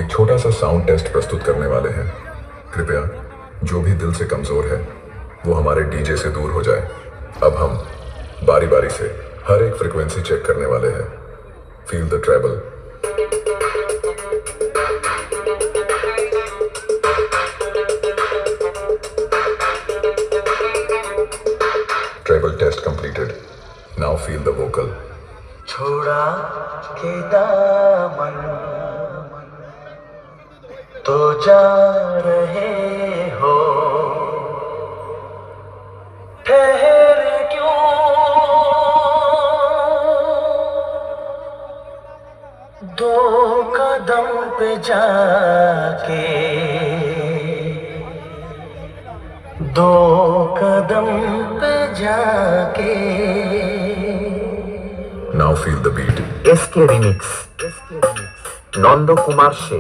एक छोटा सा साउंड टेस्ट प्रस्तुत करने वाले हैं। कृपया जो भी दिल से कमजोर है वो हमारे डीजे से दूर हो जाए। अब हम बारी बारी से हर एक फ्रीक्वेंसी चेक करने वाले हैं। Feel the treble. Treble test completed. Now feel the vocal. छोड़ा के दामन तो जा रहे हो, ठहरे क्यों दो कदम पे जाके, दो कदम पे जाके। Now feel the beat. इसके रिमिक्स नंद कुमार से।